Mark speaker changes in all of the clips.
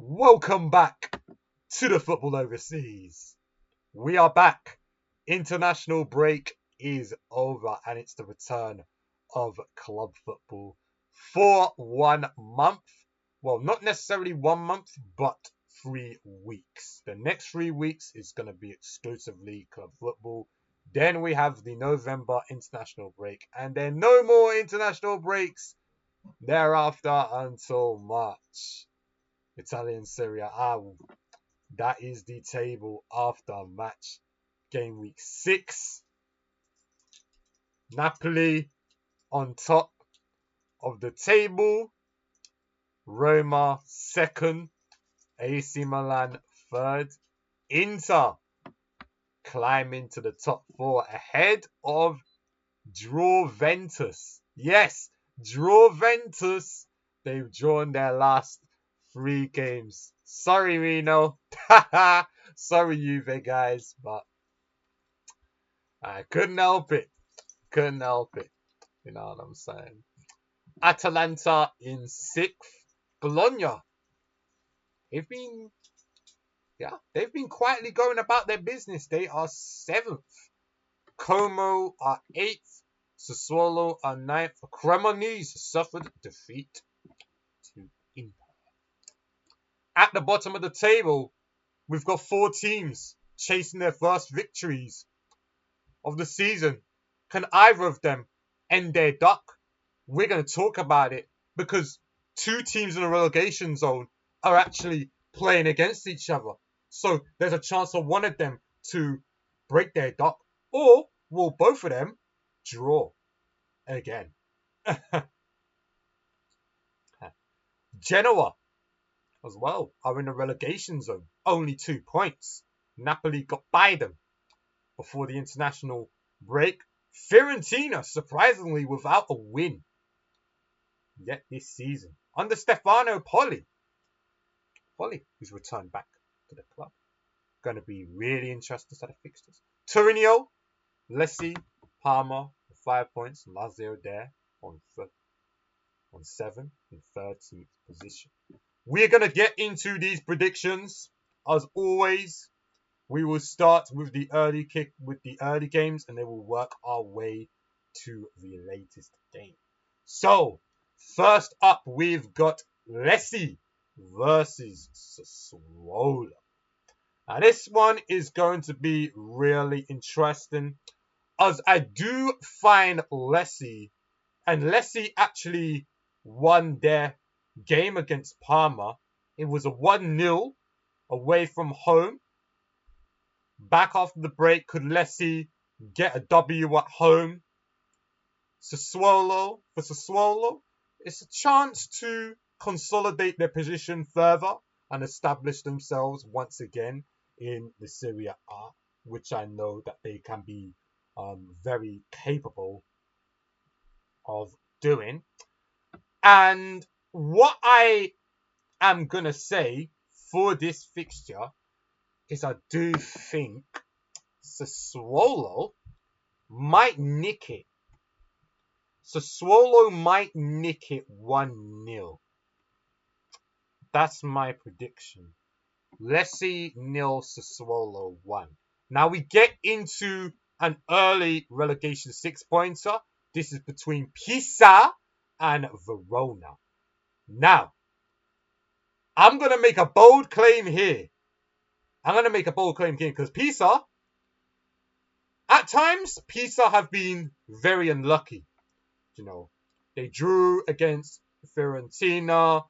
Speaker 1: Welcome back to the Football Overseas. We are back. International break is over and it's the return of club football for 1 month. Well, not necessarily 1 month, but 3 weeks. The next 3 weeks is going to be exclusively club football. Then we have the November international break and then no more international breaks thereafter until March. Italian Serie A. That is the table after match game week 6. Napoli on top of the table. Roma second. AC Milan third. Inter climbing to the top 4 ahead of Juventus. Yes, Juventus. They've drawn their last 3 games. Sorry, Reno. Sorry, Juve guys, but I couldn't help it. Couldn't help it. You know what I'm saying? Atalanta in 6th. Bologna. They've been quietly going about their business. They are 7th. Como are 8th. Sassuolo are 9th. Cremonese suffered defeat to Inter. At the bottom of the table, we've got 4 teams chasing their first victories of the season. Can either of them end their duck? We're going to talk about it because 2 teams in the relegation zone are actually playing against each other. So there's a chance for one of them to break their duck, or will both of them draw again. Genoa as well are in the relegation zone. Only 2 points. Napoli got by them before the international break. Fiorentina, surprisingly, without a win yet this season. Under Stefano Polli. Polli, who's returned back to the club. Going to be really interesting at the fixtures. Torino, Lecce, Parma, 5 points. Lazio there on 7 in 13th position. We're going to get into these predictions. As always, we will start with the early games and then we'll work our way to the latest game. So, first up, we've got Lecce versus Sassuolo. Now, this one is going to be really interesting as I do find Lecce, and Lecce actually won their game against Parma. It was a 1-0 away from home. Back after the break, could Lecce get a W at home? For Sassuolo, it's a chance to consolidate their position further and establish themselves once again in the Serie A, which I know that they can be very capable of doing. And what I am going to say for this fixture is I do think Sassuolo might nick it. Sassuolo might nick it 1-0. That's my prediction. Lecce 0, Sassuolo 1. Now we get into an early relegation 6-pointer. This is between Pisa and Verona. Now, I'm going to make a bold claim here. Because Pisa, at times, Pisa have been very unlucky. You know, they drew against Fiorentina.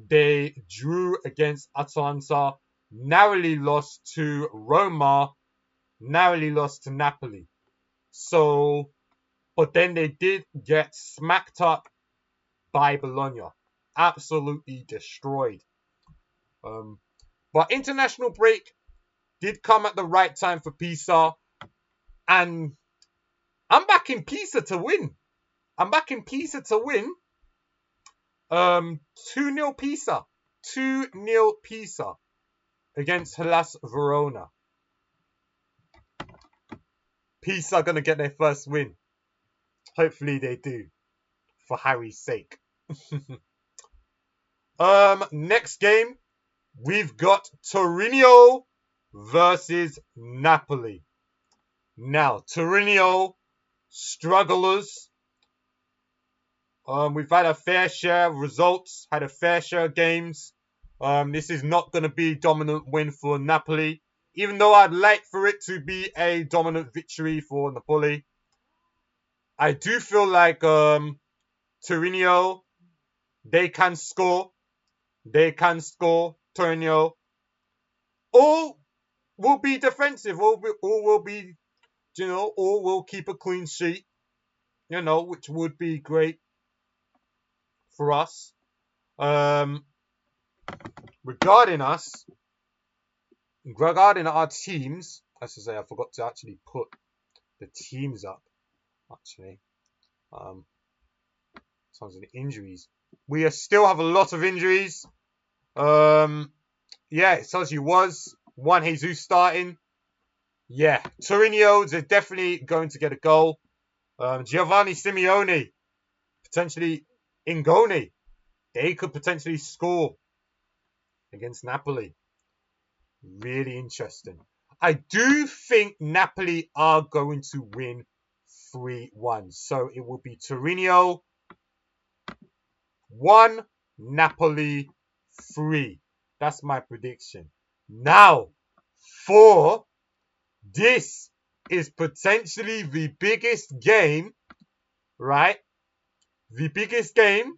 Speaker 1: They drew against Atalanta. Narrowly lost to Roma. Narrowly lost to Napoli. So, but then they did get smacked up by Bologna. Absolutely destroyed. But international break did come at the right time for Pisa. And I'm backing Pisa to win. 2-0 Pisa. 2-0 Pisa against Hellas Verona. Pisa are going to get their first win. Hopefully they do. For Harry's sake. Next game. we've got Torino versus Napoli. Now, Torino, strugglers. We've had a fair share of results, had a fair share of games. This is not going to be a dominant win for Napoli, even though I'd like for it to be a dominant victory for Napoli. I do feel like Torino, they can score. They can score. Torino. All will be defensive. All will be, all will keep a clean sheet, which would be great for us. Regarding our teams, as I say, I forgot to actually put the teams up. Actually, sounds like injuries. We still have a lot of injuries. Yeah, it tells you was Juan Jesus starting. Yeah, Torino, they're definitely going to get a goal. Giovanni Simeone, potentially Ingoni, they could potentially score against Napoli. Really interesting. I do think Napoli are going to win 3-1. So it will be Torino 1, Napoli 3. That's my prediction. Now, for this is potentially the biggest game, right? The biggest game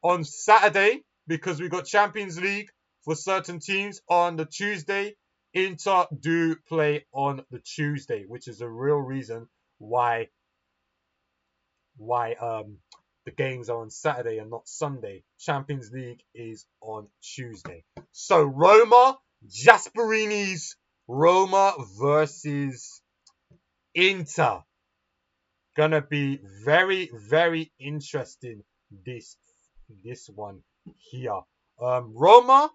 Speaker 1: on Saturday, because we got Champions League for certain teams on the Tuesday. Inter do play on the Tuesday, which is a real reason why the games are on Saturday and not Sunday. Champions League is on Tuesday. So Roma, Gasperini's Roma versus Inter. Gonna be very, very interesting this one here. Roma,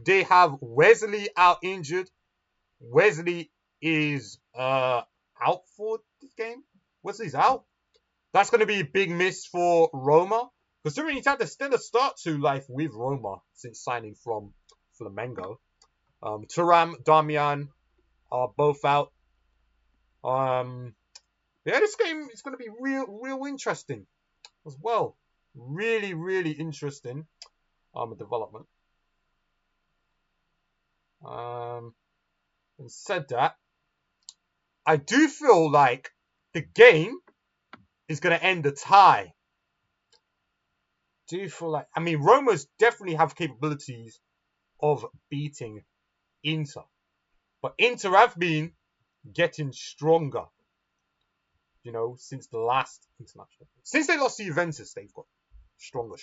Speaker 1: they have Wesley out injured. Wesley is out for this game. Wesley's out. That's going to be a big miss for Roma, considering he's had to stand a start to life with Roma since signing from Flamengo. Thuram, Damian are both out. Yeah, this game is going to be real interesting as well. Really, really interesting development. And said that, I do feel like the game is going to end a tie. Do you feel like... I mean, Roma's definitely have capabilities of beating Inter. But Inter have been getting stronger. Since the last international. Since they lost to Juventus, they've got stronger.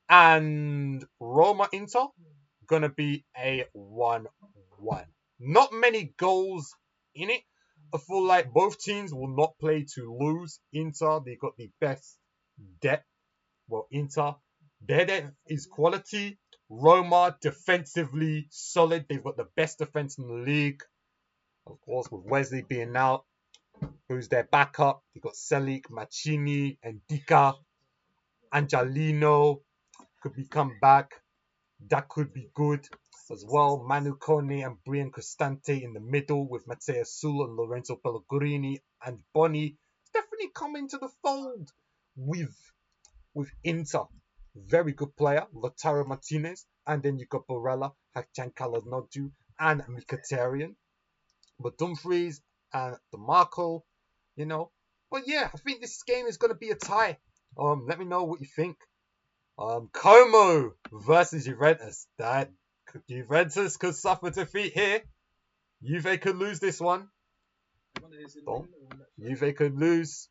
Speaker 1: And Roma-Inter, going to be a 1-1. Not many goals in it. I feel like both teams will not play to lose. Inter, they got the best depth. Well, Inter, their depth is quality. Roma, defensively solid. They've got the best defense in the league. Of course, with Wesley being out, who's their backup? You've got Selic, Mancini, and Dika. Angelino could come back. That could be good as well. Manu Kone and Brian Cristante in the middle with Matteo Sula and Lorenzo Pellegrini and Boni. Definitely come into the fold with Inter. Very good player, Lautaro Martinez. And then you got Barella, Giancarlo Nodu, and Mkhitaryan. But Dumfries and DeMarco, But yeah, I think this game is going to be a tie. Let me know what you think. Como versus Juventus. Juventus could suffer defeat here. Juve could lose this one. Juve could lose.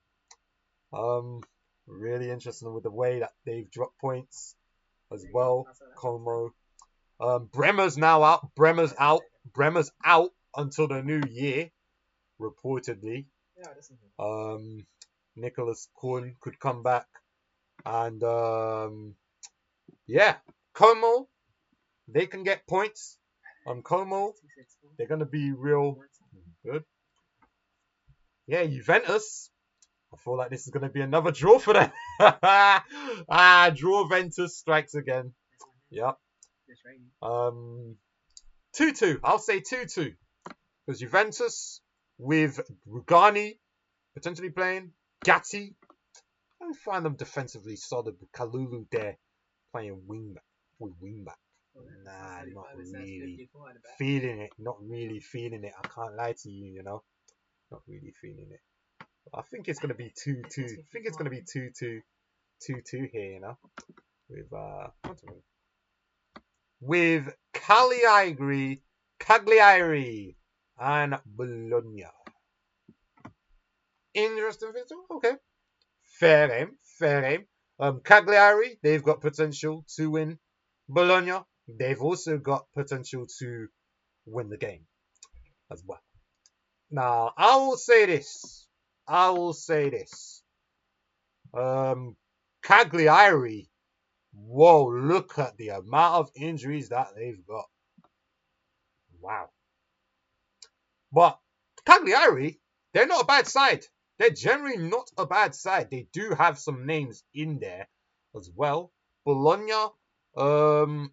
Speaker 1: Really interesting with the way that they've dropped points as well. Como. Bremer's now out. Bremer's out until the new year, reportedly. Nicholas Kuhn could come back. And yeah, Como, they can get points. Como, they're going to be real good. Yeah, Juventus, I feel like this is going to be another draw for them. Draw Ventus strikes again. Yep. 2-2. I'll say 2-2. Because Juventus with Rugani potentially playing, Gatti. I find them defensively solid with Kalulu there playing wingback with wingback. Nah, not really feeling it. Not really feeling it. I can't lie to you, you know. Not really feeling it. But I think it's gonna be 2-2. I think it's gonna be 2-2. 2-2 here, you know. With Cagliari and Bologna. Interesting thing. Okay. Fair aim. Cagliari, they've got potential to win. Bologna, they've also got potential to win the game as well. Now, I will say this. Cagliari, whoa, look at the amount of injuries that they've got. Wow. But Cagliari, they're not a bad side. They're generally not a bad side. They do have some names in there as well. Bologna, I'll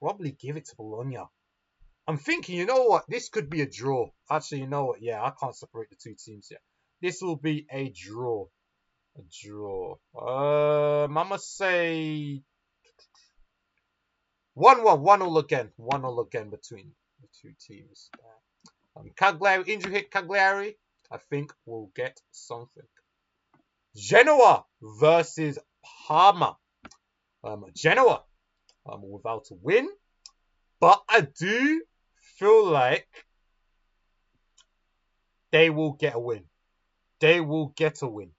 Speaker 1: probably give it to Bologna. I'm thinking, you know what? This could be a draw. Actually, you know what? Yeah, I can't separate the two teams yet. This will be a draw. I'm gonna say 1-1. 1-1 again. 1-1 again between the two teams. Cagliari, injury hit Cagliari, I think we'll get something. Genoa versus Parma. Genoa without a win, but I do feel like they will get a win. They will get a win.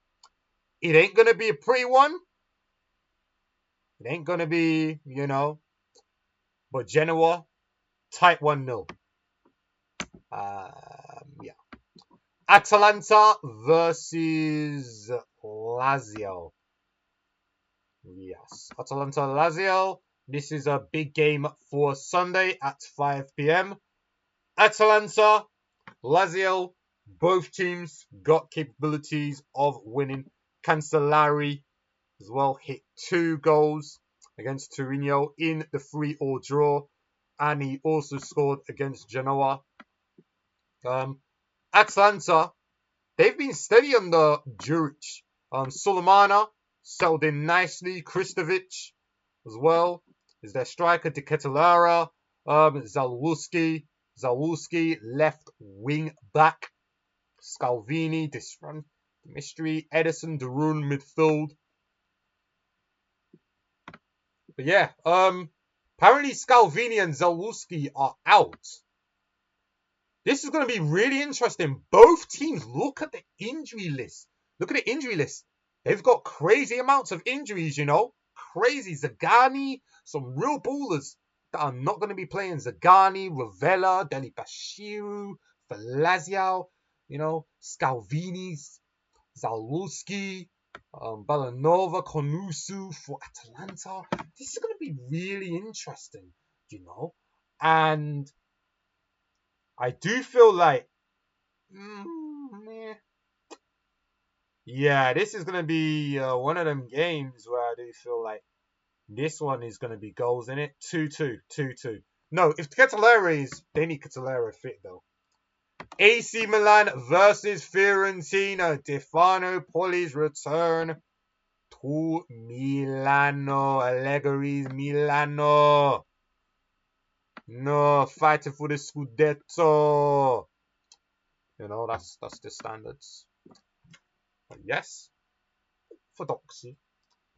Speaker 1: It ain't going to be a pretty one. It ain't going to be, you know, but Genoa, tight 1-0. Yeah. Atalanta versus Lazio. Yes, Atalanta Lazio. This is a big game for Sunday at 5 p.m. Atalanta, Lazio, both teams got capabilities of winning. Cancellari as well hit 2 goals against Torino in the 3-3 draw. And he also scored against Genoa. Atalanta, they've been steady under Juric. Sulemana settled in nicely. Kristovic as well is their striker. De Ketelaere, Zalewski left wing back. Scalvini, Mystery, Edison, Darun midfield. But yeah, apparently Scalvini and Zalewski are out. This is going to be really interesting. Both teams, look at the injury list. They've got crazy amounts of injuries, you know. Crazy. Zagani, some real ballers that are not going to be playing. Zagani, Ravella, Deli Bashiru, Falazio, you know, Scalvini, Zalewski, Balanova, Konusu for Atalanta. This is going to be really interesting, you know. And I do feel like, yeah, this is going to be one of them games where I do feel like this one is going to be goals in it. 2-2. No, if Ketelaere is, they need Ketelaere fit though. AC Milan versus Fiorentina. Stefano Poli's return to Milano. Allegri's Milano. No, fighting for the Scudetto. You know, that's the standards. But yes, for Doxy.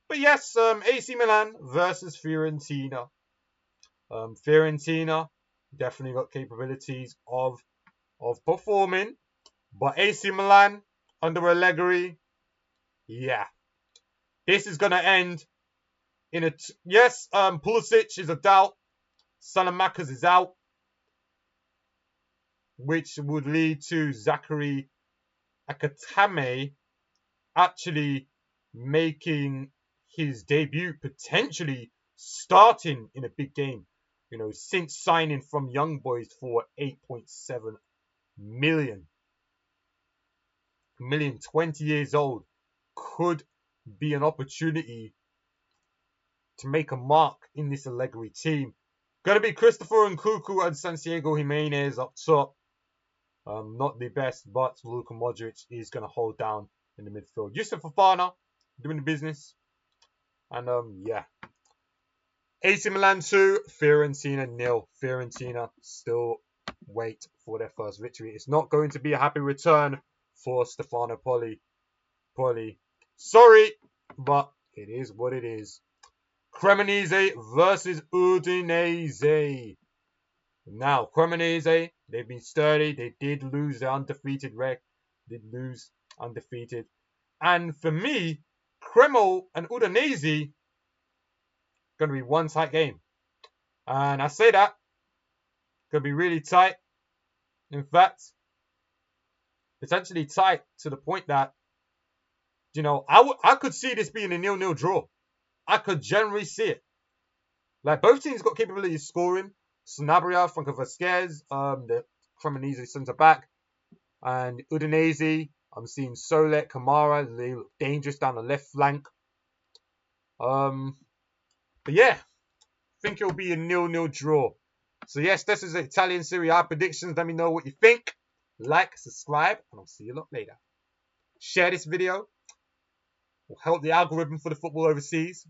Speaker 1: But yes, AC Milan versus Fiorentina. Fiorentina definitely got capabilities of performing, but AC Milan under Allegri, yeah, this is gonna end in a yes. Pulisic is a doubt. Salamakas is out, which would lead to Zachary Akatame actually making his debut, potentially starting in a big game. You know, since signing from Young Boys for 8.7 million. 20 years old, could be an opportunity to make a mark in this Allegri team. Going to be Christopher Nkunku and Santiago Jimenez up top. Not the best, but Luka Modric is going to hold down in the midfield. Yusuf Fofana doing the business. And yeah. AC Milan 2, Fiorentina 0. Fiorentina still wait for their first victory. It's not going to be a happy return for Stefano Poli. Sorry, but it is what it is. Cremonese versus Udinese. Now, Cremonese, they've been sturdy. They did lose their undefeated And for me, Cremo and Udinese going to be one tight game. And I say that going to be really tight. In fact, potentially tight to the point that, you know, I could see this being a 0-0 draw. I could generally see it. Like, both teams got capability of scoring. Sanabria, Franco Vasquez, the Cremonese centre-back. And Udinese, I'm seeing Solet, Kamara. They look dangerous down the left flank. But yeah, I think it'll be a 0-0 draw. So yes, this is Italian Serie A predictions. Let me know what you think. Like, subscribe, and I'll see you a lot later. Share this video. Will help the algorithm for the football overseas.